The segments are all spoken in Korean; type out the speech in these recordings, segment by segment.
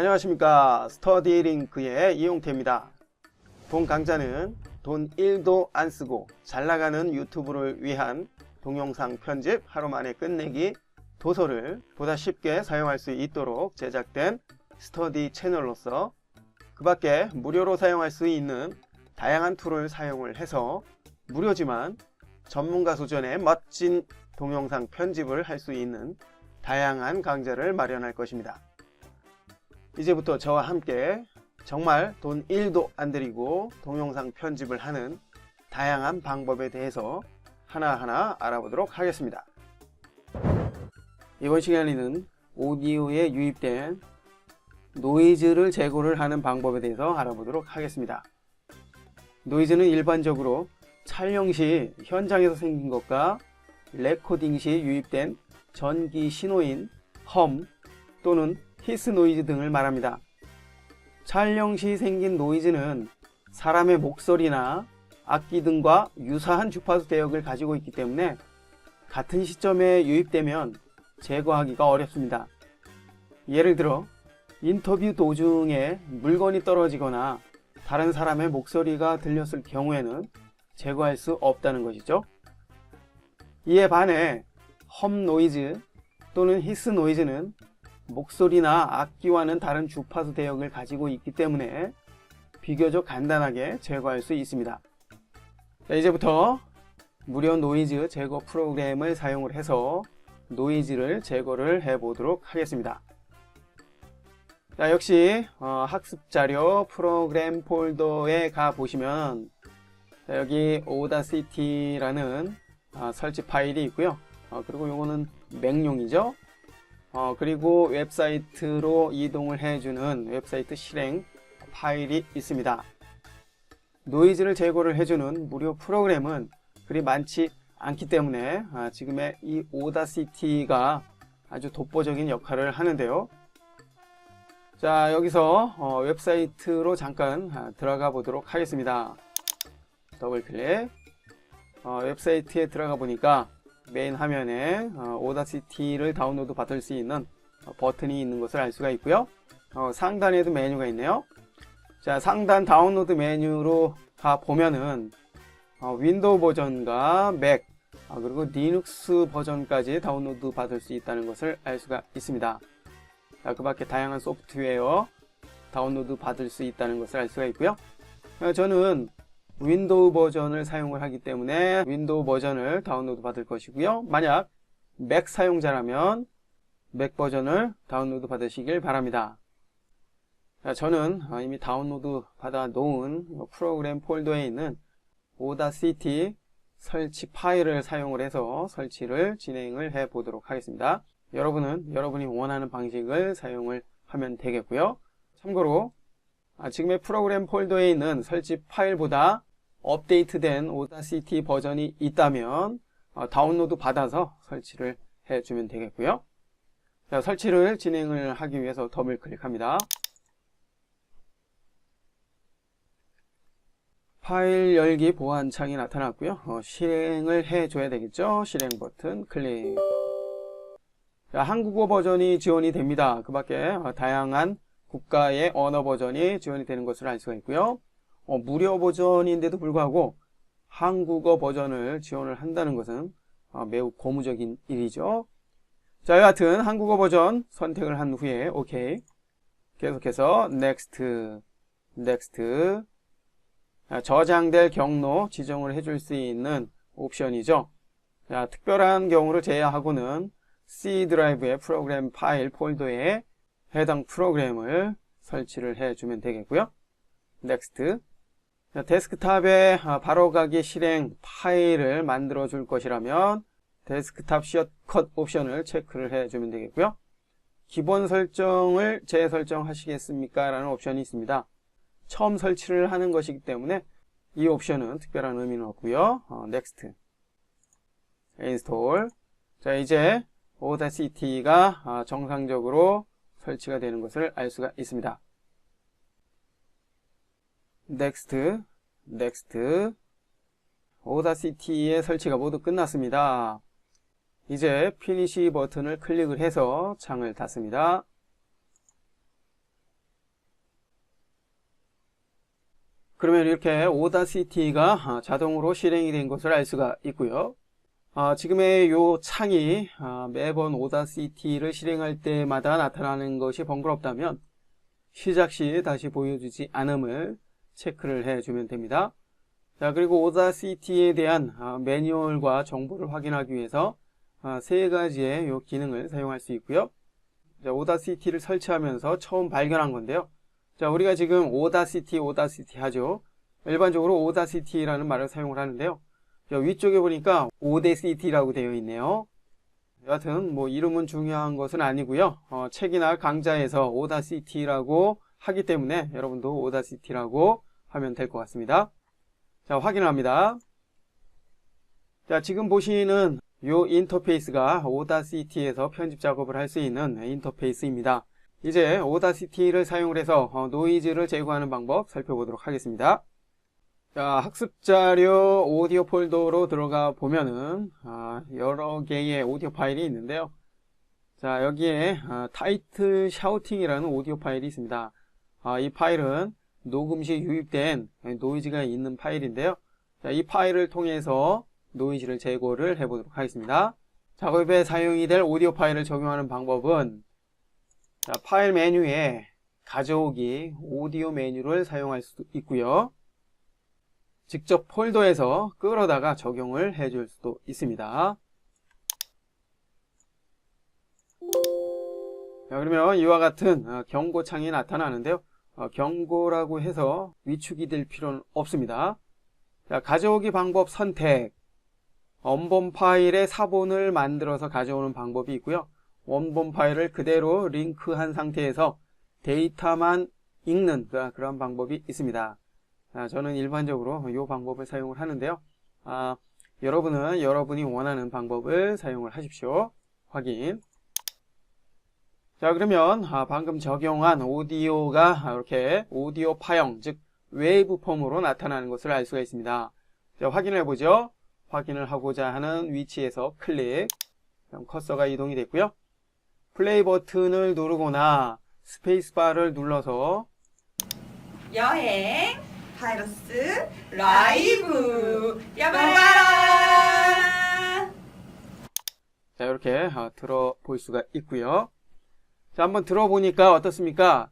안녕하십니까. 스터디링크의 이용태입니다. 본 강좌는 돈 1도 안 쓰고 잘나가는 유튜브를 위한 동영상 편집 하루 만에 끝내기 도서를 보다 쉽게 사용할 수 있도록 제작된 스터디 채널로서 그 밖에 무료로 사용할 수 있는 다양한 툴을 사용을 해서 무료지만 전문가 수준의 멋진 동영상 편집을 할 수 있는 다양한 강좌를 마련할 것입니다. 이제부터 저와 함께 정말 돈 1도 안 들이고 동영상 편집을 하는 다양한 방법에 대해서 하나하나 알아보도록 하겠습니다. 이번 시간에는 오디오에 유입된 노이즈를 제거를 하는 방법에 대해서 알아보도록 하겠습니다. 노이즈는 일반적으로 촬영 시 현장에서 생긴 것과 레코딩 시 유입된 전기 신호인 험 또는 히스 노이즈 등을 말합니다. 촬영 시 생긴 노이즈는 사람의 목소리나 악기 등과 유사한 주파수 대역을 가지고 있기 때문에 같은 시점에 유입되면 제거하기가 어렵습니다. 예를 들어 인터뷰 도중에 물건이 떨어지거나 다른 사람의 목소리가 들렸을 경우에는 제거할 수 없다는 것이죠. 이에 반해 험 노이즈 또는 히스 노이즈는 목소리나 악기와는 다른 주파수 대역을 가지고 있기 때문에 비교적 간단하게 제거할 수 있습니다. 자, 이제부터 무료 노이즈 제거 프로그램을 사용을 해서 노이즈를 제거를 해 보도록 하겠습니다. 자, 역시 학습자료 프로그램 폴더에 가 보시면 여기 오다시티라는 설치 파일이 있고요. 그리고 이거는 맥용이죠. 그리고 웹사이트로 이동을 해주는 웹사이트 실행 파일이 있습니다. 노이즈를 제거를 해주는 무료 프로그램은 그리 많지 않기 때문에 지금의 이 오다시티가 아주 독보적인 역할을 하는데요. 자, 여기서 웹사이트로 잠깐 들어가 보도록 하겠습니다. 더블 클릭. 웹사이트에 들어가 보니까 메인 화면에 오다시티를 다운로드 받을 수 있는 버튼이 있는 것을 알 수가 있고요. 상단에도 메뉴가 있네요. 자, 상단 다운로드 메뉴로 가 보면은 윈도우 버전과 맥 그리고 리눅스 버전까지 다운로드 받을 수 있다는 것을 알 수가 있습니다. 자, 그 밖에 다양한 소프트웨어 다운로드 받을 수 있다는 것을 알 수가 있고요. 저는 윈도우 버전을 사용을 하기 때문에 윈도우 버전을 다운로드 받을 것이고요. 만약 맥 사용자라면 맥 버전을 다운로드 받으시길 바랍니다. 자, 저는 이미 다운로드 받아 놓은 프로그램 폴더에 있는 오다시티 설치 파일을 사용을 해서 설치를 진행을 해 보도록 하겠습니다. 여러분은 여러분이 원하는 방식을 사용을 하면 되겠고요. 참고로 지금의 프로그램 폴더에 있는 설치 파일보다 업데이트된 오다시티 버전이 있다면 다운로드 받아서 설치를 해주면 되겠고요. 자, 설치를 진행을 하기 위해서 더블 클릭합니다. 파일 열기 보안 창이 나타났고요. 실행을 해줘야 되겠죠. 실행 버튼 클릭. 자, 한국어 버전이 지원이 됩니다. 그 밖에 다양한 국가의 언어 버전이 지원이 되는 것을 알 수가 있고요. 무료 버전인데도 불구하고 한국어 버전을 지원을 한다는 것은 매우 고무적인 일이죠. 자, 여하튼 한국어 버전 선택을 한 후에 OK. 계속해서 Next, Next. 저장될 경로 지정을 해줄 수 있는 옵션이죠. 자, 특별한 경우를 제외하고는 C 드라이브의 프로그램 파일 폴더에 해당 프로그램을 설치를 해주면 되겠고요. Next. 자, 데스크탑에 바로가기 실행 파일을 만들어 줄 것이라면 데스크탑 숏컷 옵션을 체크를 해주면 되겠고요. 기본 설정을 재설정하시겠습니까? 라는 옵션이 있습니다. 처음 설치를 하는 것이기 때문에 이 옵션은 특별한 의미는 없고요. Next. Install. 자, 이제 오다시티가 정상적으로 설치가 되는 것을 알 수가 있습니다. Next, Next. 오다시티의 설치가 모두 끝났습니다. 이제 피니시 버튼을 클릭을 해서 창을 닫습니다. 그러면 이렇게 오다시티가 자동으로 실행이 된 것을 알 수가 있고요. 지금의 요 창이 매번 오다시티를 실행할 때마다 나타나는 것이 번거롭다면 시작 시 다시 보여주지 않음을 체크를 해주면 됩니다. 자, 그리고 오다시티에 대한 매뉴얼과 정보를 확인하기 위해서 세 가지의 요 기능을 사용할 수 있고요. 자, 오다시티를 설치하면서 처음 발견한 건데요. 자, 우리가 지금 오다시티 하죠. 일반적으로 오다시티라는 말을 사용을 하는데요. 자, 위쪽에 보니까 오데시티라고 되어 있네요. 여하튼 뭐 이름은 중요한 것은 아니고요. 책이나 강좌에서 오다시티라고 하기 때문에 여러분도 오다시티라고 하면 될 것 같습니다. 자, 확인을 합니다. 자, 지금 보시는 요 인터페이스가 오다시티에서 편집 작업을 할 수 있는 인터페이스입니다. 이제 오다시티를 사용을 해서 노이즈를 제거하는 방법 살펴보도록 하겠습니다. 자, 학습자료 오디오 폴더로 들어가 보면은 여러 개의 오디오 파일이 있는데요. 자, 여기에 타이틀 샤우팅이라는 오디오 파일이 있습니다. 이 파일은 녹음 시 유입된 노이즈가 있는 파일인데요. 자, 이 파일을 통해서 노이즈를 제거를 해보도록 하겠습니다. 작업에 사용이 될 오디오 파일을 적용하는 방법은 자, 파일 메뉴에 가져오기 오디오 메뉴를 사용할 수도 있고요. 직접 폴더에서 끌어다가 적용을 해줄 수도 있습니다. 자, 그러면 이와 같은 경고창이 나타나는데요. 경고라고 해서 위축이 될 필요는 없습니다. 자, 가져오기 방법 선택. 원본 파일의 사본을 만들어서 가져오는 방법이 있고요. 원본 파일을 그대로 링크한 상태에서 데이터만 읽는 그런 방법이 있습니다. 저는 일반적으로 이 방법을 사용을 하는데요. 여러분은 여러분이 원하는 방법을 사용을 하십시오. 확인. 자, 그러면 방금 적용한 오디오가 이렇게 오디오 파형, 즉 웨이브 폼으로 나타나는 것을 알 수가 있습니다. 자, 확인을 해보죠. 확인을 하고자 하는 위치에서 클릭, 그럼 커서가 이동이 됐고요. 플레이 버튼을 누르거나 스페이스바를 눌러서 여행 바이러스 라이브 야바라. 자, 이렇게 들어볼 수가 있고요. 자, 한번 들어보니까 어떻습니까?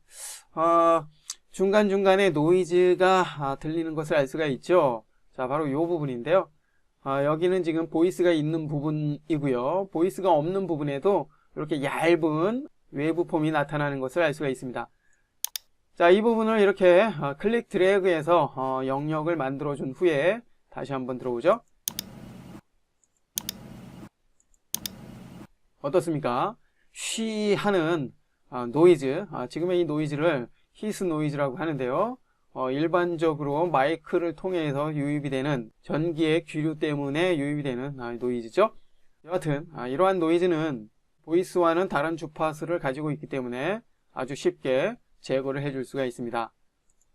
중간중간에 노이즈가 들리는 것을 알 수가 있죠. 자, 바로 이 부분인데요. 여기는 지금 보이스가 있는 부분이고요. 보이스가 없는 부분에도 이렇게 얇은 웨이브 폼이 나타나는 것을 알 수가 있습니다. 자, 이 부분을 이렇게 클릭 드래그해서 영역을 만들어 준 후에 다시 한번 들어오죠. 어떻습니까? 쉬 하는 노이즈, 지금의 이 노이즈를 히스 노이즈라고 하는데요. 일반적으로 마이크를 통해서 유입이 되는 전기의 귀류 때문에 유입이 되는 노이즈죠. 여하튼 이러한 노이즈는 보이스와는 다른 주파수를 가지고 있기 때문에 아주 쉽게 제거를 해줄 수가 있습니다.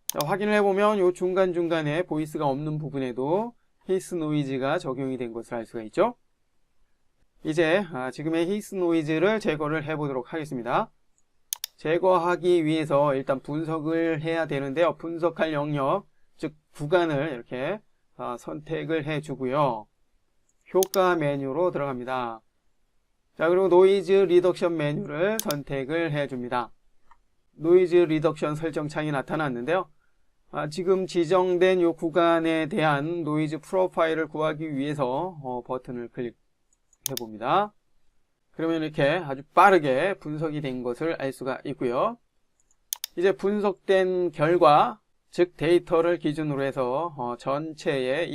자, 확인을 해보면 이 중간중간에 보이스가 없는 부분에도 히스 노이즈가 적용이 된 것을 알 수가 있죠. 이제 지금의 히스 노이즈를 제거를 해보도록 하겠습니다. 제거하기 위해서 일단 분석을 해야 되는데요. 분석할 영역, 즉 구간을 이렇게 선택을 해주고요. 효과 메뉴로 들어갑니다. 자, 그리고 노이즈 리덕션 메뉴를 선택을 해줍니다. 노이즈 리덕션 설정 창이 나타났는데요. 지금 지정된 이 구간에 대한 노이즈 프로파일을 구하기 위해서 버튼을 클릭해 봅니다. 그러면 이렇게 아주 빠르게 분석이 된 것을 알 수가 있고요. 이제 분석된 결과, 즉 데이터를 기준으로 해서 전체의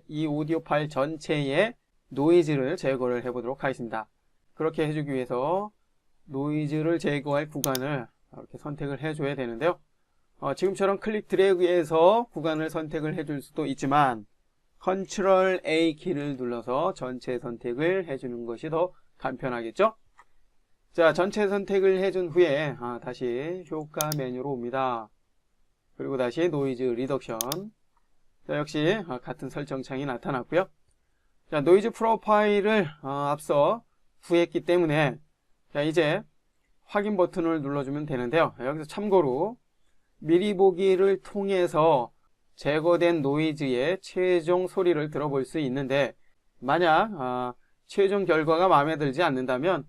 이 오디오 파일 전체의 노이즈를 제거를 해보도록 하겠습니다. 그렇게 해주기 위해서 노이즈를 제거할 구간을 이렇게 선택을 해줘야 되는데요. 지금처럼 클릭 드래그해서 구간을 선택을 해줄 수도 있지만 컨트롤 A 키를 눌러서 전체 선택을 해주는 것이 더 간편하겠죠? 자, 전체 선택을 해준 후에 다시 효과 메뉴로 옵니다. 그리고 다시 노이즈 리덕션. 자, 역시 같은 설정창이 나타났고요. 자, 노이즈 프로파일을 앞서 구했기 때문에 자, 이제 확인 버튼을 눌러주면 되는데요. 여기서 참고로 미리 보기를 통해서 제거된 노이즈의 최종 소리를 들어볼 수 있는데, 만약 최종 결과가 마음에 들지 않는다면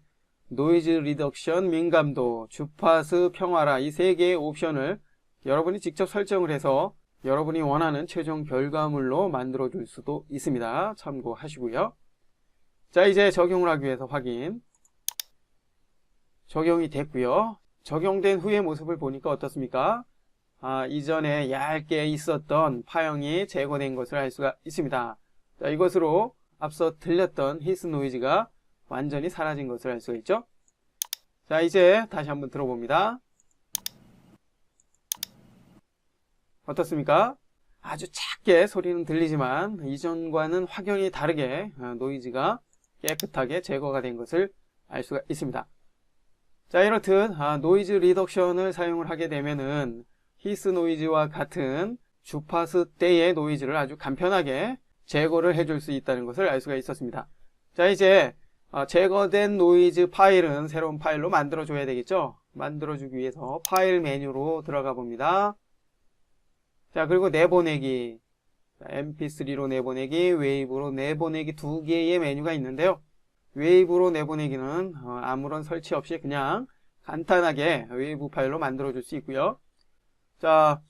노이즈 리덕션, 민감도, 주파수 평화라 이 세 개의 옵션을 여러분이 직접 설정을 해서 여러분이 원하는 최종 결과물로 만들어 줄 수도 있습니다. 참고하시고요. 자, 이제 적용을 하기 위해서 확인. 적용이 됐고요. 적용된 후의 모습을 보니까 어떻습니까? 이전에 얇게 있었던 파형이 제거된 것을 알 수가 있습니다. 자, 이것으로 앞서 들렸던 히스 노이즈가 완전히 사라진 것을 알 수가 있죠. 자, 이제 다시 한번 들어봅니다. 어떻습니까? 아주 작게 소리는 들리지만 이전과는 확연히 다르게 노이즈가 깨끗하게 제거가 된 것을 알 수가 있습니다. 자, 이렇듯 노이즈 리덕션을 사용을 하게 되면은 히스 노이즈와 같은 주파수 대의 노이즈를 아주 간편하게 제거를 해줄 수 있다는 것을 알 수가 있었습니다. 자, 이제 제거된 노이즈 파일은 새로운 파일로 만들어 줘야 되겠죠. 만들어 주기 위해서 파일 메뉴로 들어가 봅니다. 자, 그리고 내보내기, mp3로 내보내기, 웨이브로 내보내기 두 개의 메뉴가 있는데요. 웨이브로 내보내기는 아무런 설치 없이 그냥 간단하게 웨이브 파일로 만들어 줄 수 있고요. 자,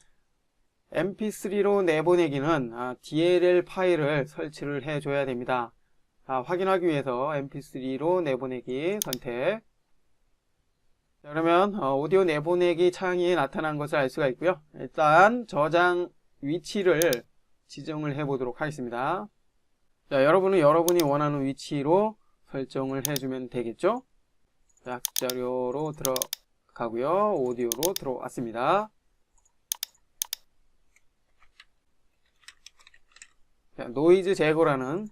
mp3로 내보내기는 DLL 파일을 설치를 해 줘야 됩니다. 확인하기 위해서 mp3로 내보내기 선택. 자, 그러면 오디오 내보내기 창이 나타난 것을 알 수가 있고요. 일단 저장 위치를 지정을 해 보도록 하겠습니다. 자, 여러분은 여러분이 원하는 위치로 설정을 해주면 되겠죠. 자, 학습 자료로 들어가고요. 오디오로 들어왔습니다. 자, 노이즈 제거라는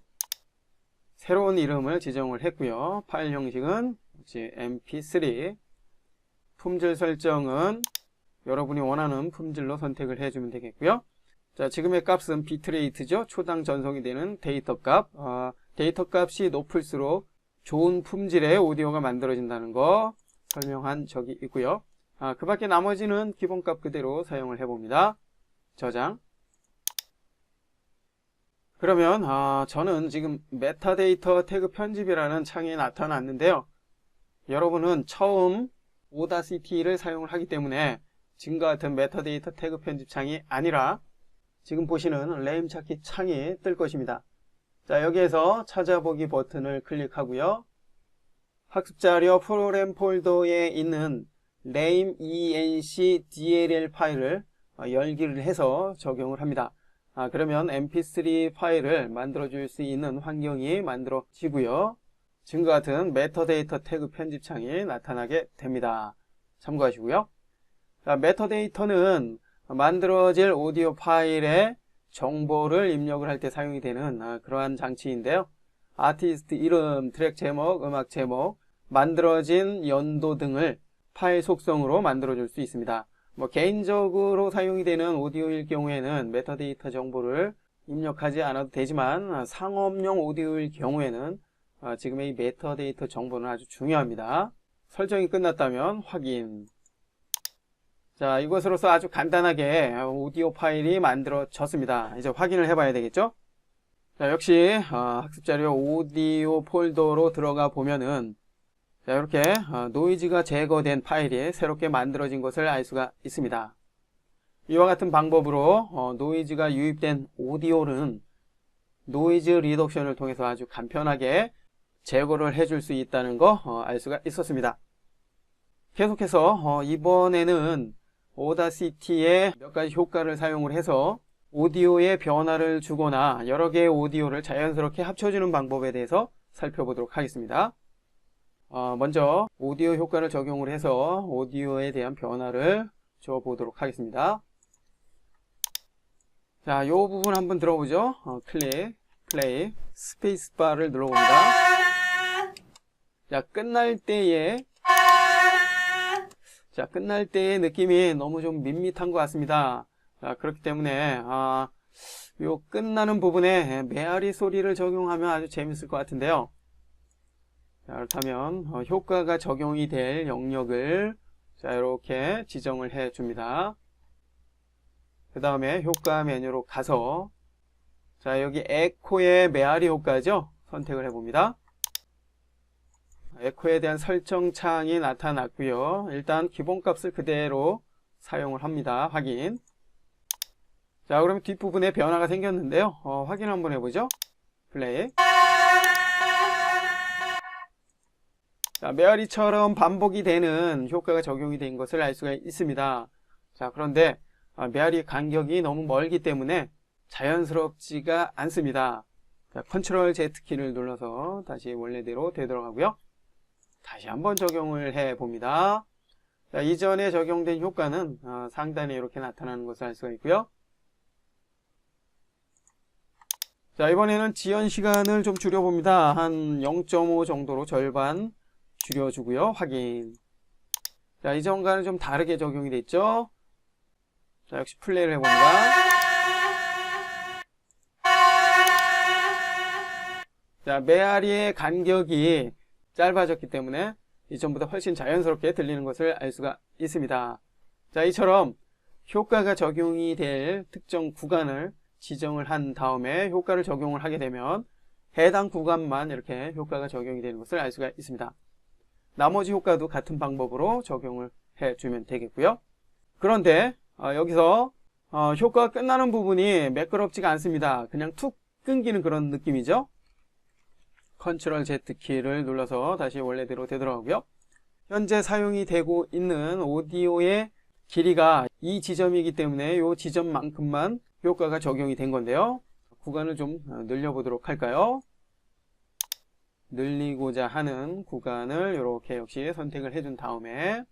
새로운 이름을 지정을 했고요. 파일 형식은 mp3, 품질 설정은 여러분이 원하는 품질로 선택을 해주면 되겠고요. 자, 지금의 값은 비트레이트죠. 초당 전송이 되는 데이터 값. 데이터 값이 높을수록 좋은 품질의 오디오가 만들어진다는 거 설명한 적이 있고요. 그 밖에 나머지는 기본값 그대로 사용을 해봅니다. 저장. 그러면 저는 지금 메타데이터 태그 편집이라는 창이 나타났는데요. 여러분은 처음 오다시티를 사용을 하기 때문에 지금과 같은 메타데이터 태그 편집 창이 아니라 지금 보시는 레임 찾기 창이 뜰 것입니다. 자, 여기에서 찾아보기 버튼을 클릭하고요. 학습자료 프로그램 폴더에 있는 레임 enc dll 파일을 열기를 해서 적용을 합니다. 그러면 mp3 파일을 만들어 줄 수 있는 환경이 만들어지고요. 지금과 같은 메타데이터 태그 편집창이 나타나게 됩니다. 참고하시고요. 자, 메타데이터는 만들어질 오디오 파일에 정보를 입력을 할 때 사용이 되는 그러한 장치인데요. 아티스트 이름, 트랙 제목, 음악 제목, 만들어진 연도 등을 파일 속성으로 만들어 줄 수 있습니다. 개인적으로 사용이 되는 오디오일 경우에는 메타데이터 정보를 입력하지 않아도 되지만 상업용 오디오일 경우에는 지금의 이 메타데이터 정보는 아주 중요합니다. 설정이 끝났다면 확인. 자, 이것으로서 아주 간단하게 오디오 파일이 만들어졌습니다. 이제 확인을 해봐야 되겠죠? 자, 역시 학습자료 오디오 폴더로 들어가 보면은 자, 이렇게 노이즈가 제거된 파일이 새롭게 만들어진 것을 알 수가 있습니다. 이와 같은 방법으로 노이즈가 유입된 오디오는 노이즈 리덕션을 통해서 아주 간편하게 제거를 해줄 수 있다는 거 알 수가 있었습니다. 계속해서 이번에는 오다시티의 몇 가지 효과를 사용을 해서 오디오에 변화를 주거나 여러 개의 오디오를 자연스럽게 합쳐주는 방법에 대해서 살펴보도록 하겠습니다. 먼저 오디오 효과를 적용을 해서 오디오에 대한 변화를 줘 보도록 하겠습니다. 자, 요 부분 한번 들어보죠. 클릭, 플레이, 스페이스바를 눌러봅니다. 자, 끝날 때의 느낌이 너무 좀 밋밋한 것 같습니다. 자, 그렇기 때문에 요 끝나는 부분에 메아리 소리를 적용하면 아주 재밌을 것 같은데요. 자, 그렇다면 효과가 적용이 될 영역을 자, 이렇게 지정을 해 줍니다. 그 다음에 효과 메뉴로 가서 자, 여기 에코의 메아리 효과죠. 선택을 해봅니다. 에코에 대한 설정 창이 나타났고요. 일단 기본값을 그대로 사용을 합니다. 확인. 자, 그러면 뒷부분에 변화가 생겼는데요. 확인 한번 해보죠. 플레이. 자, 메아리처럼 반복이 되는 효과가 적용이 된 것을 알 수가 있습니다. 자, 그런데 메아리 간격이 너무 멀기 때문에 자연스럽지가 않습니다. 자, 컨트롤 Z키를 눌러서 다시 원래대로 되돌아가고요. 다시 한번 적용을 해 봅니다. 자, 이전에 적용된 효과는 상단에 이렇게 나타나는 것을 알 수가 있고요. 자, 이번에는 지연 시간을 좀 줄여봅니다. 한 0.5 정도로 절반 줄여주고요. 확인. 자, 이전과는 좀 다르게 적용이 됐죠. 자, 역시 플레이를 해봅니다. 자, 메아리의 간격이 짧아졌기 때문에 이전보다 훨씬 자연스럽게 들리는 것을 알 수가 있습니다. 자, 이처럼 효과가 적용이 될 특정 구간을 지정을 한 다음에 효과를 적용을 하게 되면 해당 구간만 이렇게 효과가 적용이 되는 것을 알 수가 있습니다. 나머지 효과도 같은 방법으로 적용을 해주면 되겠고요. 그런데 여기서 효과가 끝나는 부분이 매끄럽지가 않습니다. 그냥 툭 끊기는 그런 느낌이죠. 컨트롤 Z키를 눌러서 다시 원래대로 되돌아오고요. 현재 사용이 되고 있는 오디오의 길이가 이 지점이기 때문에 이 지점만큼만 효과가 적용이 된 건데요. 구간을 좀 늘려보도록 할까요? 늘리고자 하는 구간을 이렇게 역시 선택을 해준 다음에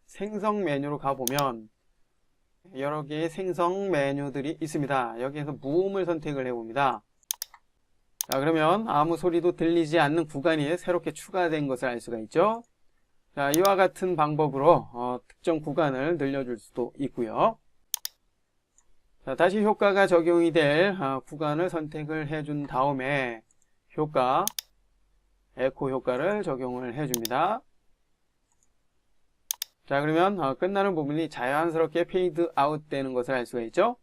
생성 메뉴로 가보면 여러 개의 생성 메뉴들이 있습니다. 여기에서 무음을 선택을 해봅니다. 자, 그러면 아무 소리도 들리지 않는 구간이 새롭게 추가된 것을 알 수가 있죠. 자, 이와 같은 방법으로 특정 구간을 늘려줄 수도 있고요. 자, 다시 효과가 적용이 될 구간을 선택을 해준 다음에 효과, 에코 효과를 적용을 해줍니다. 자, 그러면 끝나는 부분이 자연스럽게 페이드 아웃 되는 것을 알 수가 있죠.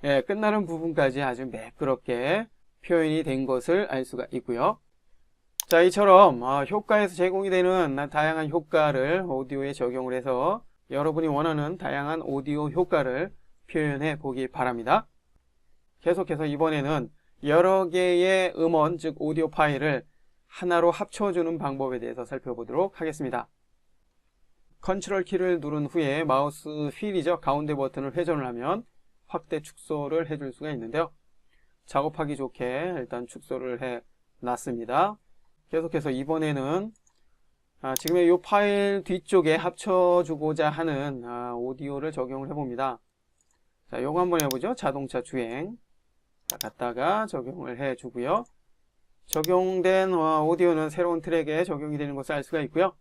예, 끝나는 부분까지 아주 매끄럽게 표현이 된 것을 알 수가 있고요. 자, 이처럼 효과에서 제공이 되는 다양한 효과를 오디오에 적용을 해서 여러분이 원하는 다양한 오디오 효과를 표현해 보기 바랍니다. 계속해서 이번에는 여러 개의 음원, 즉 오디오 파일을 하나로 합쳐주는 방법에 대해서 살펴보도록 하겠습니다. 컨트롤 키를 누른 후에 마우스 휠이죠. 가운데 버튼을 회전을 하면 확대 축소를 해줄 수가 있는데요. 작업하기 좋게 일단 축소를 해 놨습니다. 계속해서 이번에는 지금의 이 파일 뒤쪽에 합쳐주고자 하는 오디오를 적용을 해봅니다. 자, 요거 한번 해보죠. 자동차 주행. 자, 갖다가 적용을 해주고요. 적용된 오디오는 새로운 트랙에 적용이 되는 것을 알 수가 있고요.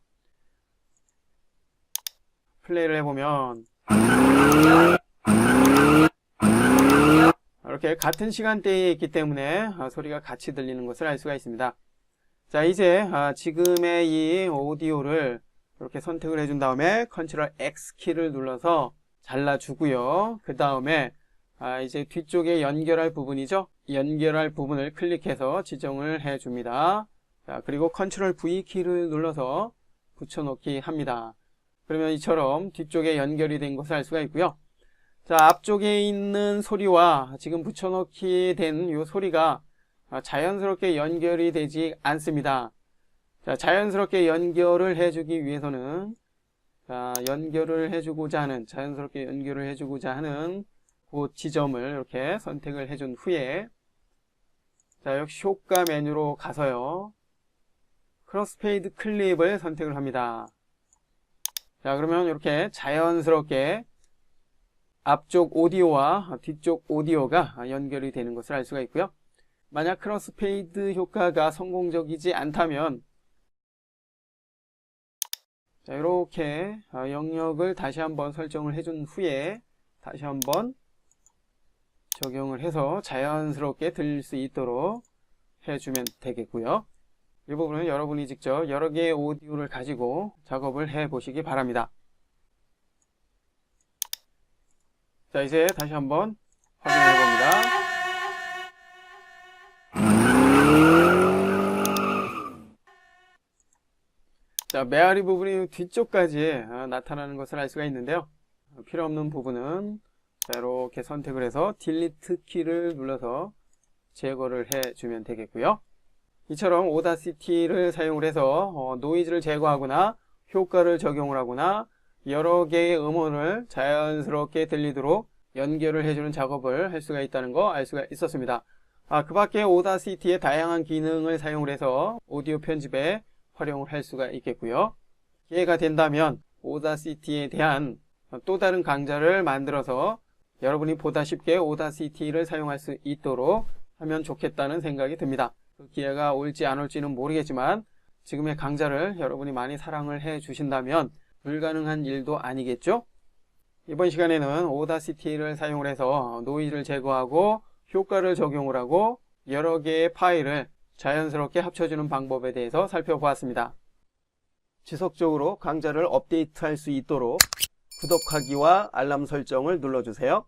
플레이를 해보면 이렇게 같은 시간대에 있기 때문에 소리가 같이 들리는 것을 알 수가 있습니다. 자, 이제 지금의 이 오디오를 이렇게 선택을 해준 다음에 컨트롤 X키를 눌러서 잘라주고요. 그 다음에 이제 뒤쪽에 연결할 부분이죠. 연결할 부분을 클릭해서 지정을 해줍니다. 자, 그리고 컨트롤 V키를 눌러서 붙여넣기 합니다. 그러면 이처럼 뒤쪽에 연결이 된 것을 알 수가 있고요. 자, 앞쪽에 있는 소리와 지금 붙여넣기 된 이 소리가 자연스럽게 연결이 되지 않습니다. 자, 자연스럽게 연결을 해주기 위해서는 연결을 해주고자 하는, 자연스럽게 연결을 해주고자 하는 그 지점을 이렇게 선택을 해준 후에 자, 역시 효과 메뉴로 가서요. 크로스페이드 클립을 선택을 합니다. 자, 그러면 이렇게 자연스럽게 앞쪽 오디오와 뒤쪽 오디오가 연결이 되는 것을 알 수가 있고요. 만약 크로스페이드 효과가 성공적이지 않다면 자, 이렇게 영역을 다시 한번 설정을 해준 후에 다시 한번 적용을 해서 자연스럽게 들릴 수 있도록 해주면 되겠고요. 이 부분은 여러분이 직접 여러 개의 오디오를 가지고 작업을 해 보시기 바랍니다. 자, 이제 다시 한번 확인해 봅니다. 자, 메아리 부분이 뒤쪽까지 나타나는 것을 알 수가 있는데요. 필요 없는 부분은 이렇게 선택을 해서 딜리트 키를 눌러서 제거를 해주면 되겠고요. 이처럼 오다시티를 사용을 해서 노이즈를 제거하거나 효과를 적용을 하거나 여러 개의 음원을 자연스럽게 들리도록 연결을 해주는 작업을 할 수가 있다는 거 알 수가 있었습니다. 그 밖에 오다시티의 다양한 기능을 사용을 해서 오디오 편집에 활용을 할 수가 있겠고요. 기회가 된다면 오다시티에 대한 또 다른 강좌를 만들어서 여러분이 보다 쉽게 오다시티를 사용할 수 있도록 하면 좋겠다는 생각이 듭니다. 그 기회가 올지 안 올지는 모르겠지만 지금의 강좌를 여러분이 많이 사랑을 해 주신다면 불가능한 일도 아니겠죠? 이번 시간에는 오다시티를 사용을 해서 노이즈를 제거하고 효과를 적용을 하고 여러 개의 파일을 자연스럽게 합쳐주는 방법에 대해서 살펴보았습니다. 지속적으로 강좌를 업데이트할 수 있도록 구독하기와 알람 설정을 눌러주세요.